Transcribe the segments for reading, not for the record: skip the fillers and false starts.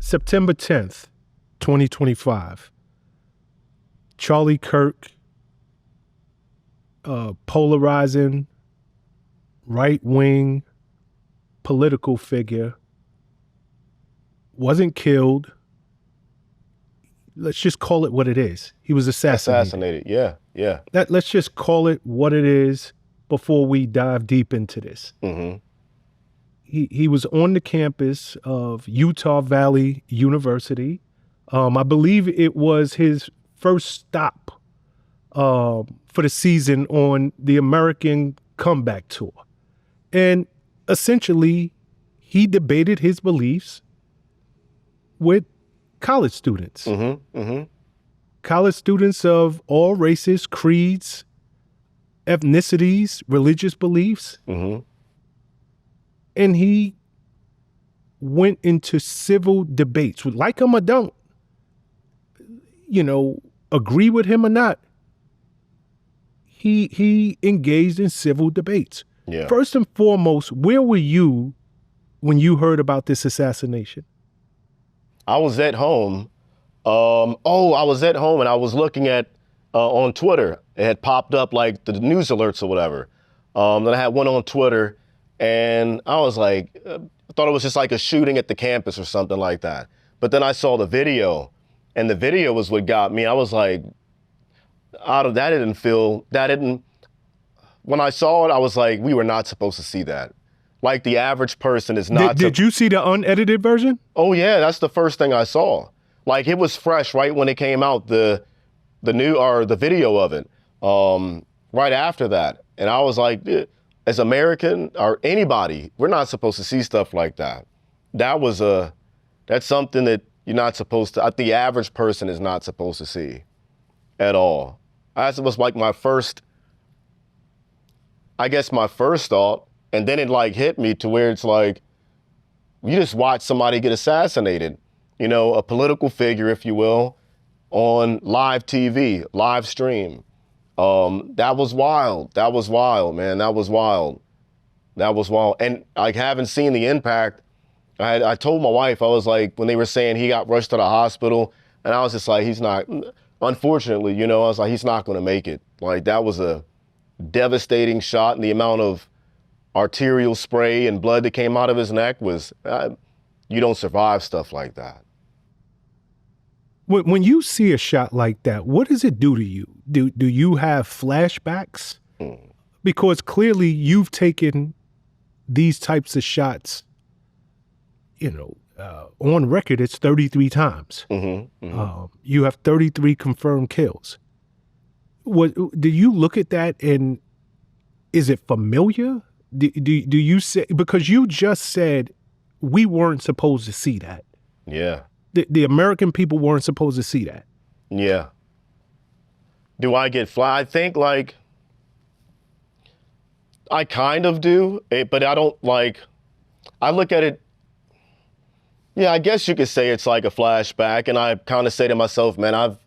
September 10th, 2025. Charlie Kirk, polarizing, right-wing political figure, wasn't killed. Let's just call it what it is. He was assassinated. Yeah. Let's just call it what it is before we dive deep into this. Mm-hmm. He was on the campus of Utah Valley University. I believe it was his first stop for the season on the American Comeback Tour. And essentially, he debated his beliefs with college students. Mm-hmm. Mm-hmm. College students of all races, creeds, ethnicities, religious beliefs. Mm-hmm. And he went into civil debates. Like him or don't, agree with him or not, he engaged in civil debates. Yeah. First and foremost, where were you when you heard about this assassination? I was at home. I was at home and I was looking at on Twitter. It had popped up like the news alerts or whatever. Then I had one on Twitter and I was like, I thought it was just like a shooting at the campus or something like that. But then I saw the video and the video was what got me. I was like, when I saw it, I was like, we were not supposed to see that. Like the average person is not. Did you see the unedited version? Oh yeah, that's the first thing I saw. Like it was fresh right when it came out, the video of it, right after that. And I was like, as American or anybody, we're not supposed to see stuff like that. That's something that you're not supposed to, the average person is not supposed to see at all. That was like my first thought. And then it like hit me to where it's like, you just watch somebody get assassinated, a political figure, if you will, on live TV, live stream. That was wild. That was wild, man. That was wild. And I haven't seen the impact. I told my wife, I was like, when they were saying he got rushed to the hospital, and I was just like, he's not, unfortunately, I was like, he's not going to make it. Like that was a devastating shot, and the amount of arterial spray and blood that came out of his neck was, you don't survive stuff like that. When you see a shot like that, what does it do to you? Do you have flashbacks? Because clearly you've taken these types of shots, on record, it's 33 times. Mm-hmm, mm-hmm. You have 33 confirmed kills. Do you look at that and is it familiar? Do you say, because you just said we weren't supposed to see that. Yeah. The American people weren't supposed to see that. Yeah. Do I get I think like, I kind of do, but I don't like, I look at it, yeah, I guess you could say it's like a flashback, and I kind of say to myself, man, I've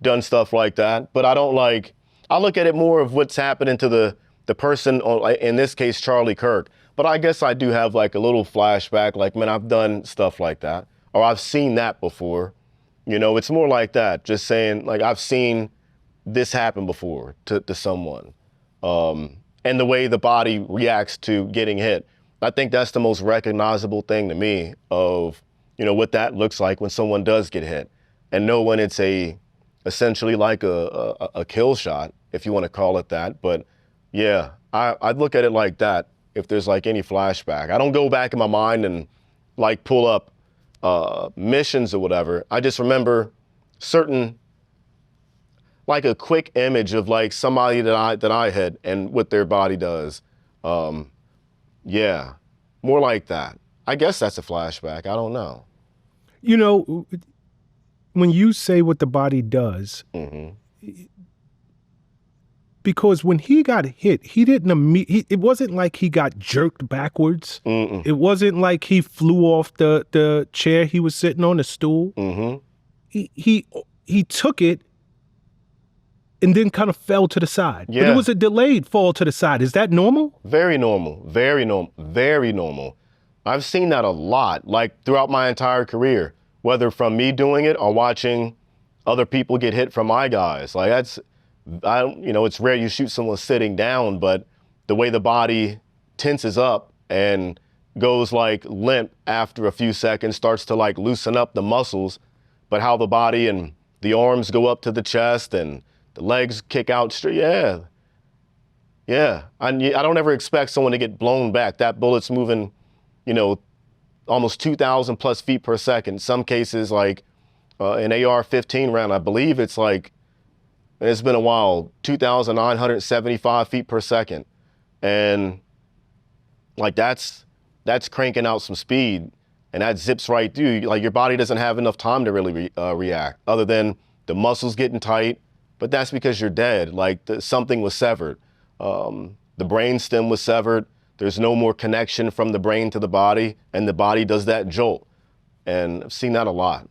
done stuff like that, but I don't like, I look at it more of what's happening to the person, in this case, Charlie Kirk. But I guess I do have like a little flashback, like, man, I've done stuff like that, or I've seen that before. It's more like that, just saying, like, I've seen this happen before to someone. And the way the body reacts to getting hit. I think that's the most recognizable thing to me of, what that looks like when someone does get hit. And know when it's essentially like a kill shot, if you want to call it that. But yeah, I'd look at it like that if there's like any flashback. I don't go back in my mind and like pull up missions or whatever. I just remember certain, like a quick image of like somebody that I hit and what their body does. Yeah, more like that. I guess that's a flashback. I don't know. When you say what the body does, mm-hmm. Because when he got hit, he didn't it wasn't like he got jerked backwards. Mm-mm. It wasn't like he flew off the chair he was sitting on, the stool. Mm-hmm. He took it and then kind of fell to the side. Yeah. But it was a delayed fall to the side. Is that normal? Very normal. Very normal. Very normal. I've seen that a lot, like throughout my entire career, whether from me doing it or watching other people get hit from my guys. Like it's rare you shoot someone sitting down, but the way the body tenses up and goes like limp after a few seconds, starts to like loosen up the muscles, but how the body and the arms go up to the chest and the legs kick out straight. Yeah. Yeah. I don't ever expect someone to get blown back. That bullet's moving, almost 2,000 plus feet per second. Some cases, like an AR-15 round, I believe it's been a while, 2,975 feet per second. And like that's cranking out some speed, and that zips right through. Like your body doesn't have enough time to really react, other than the muscles getting tight. But that's because you're dead. Like something was severed. The brain stem was severed. There's no more connection from the brain to the body, and the body does that jolt. And I've seen that a lot.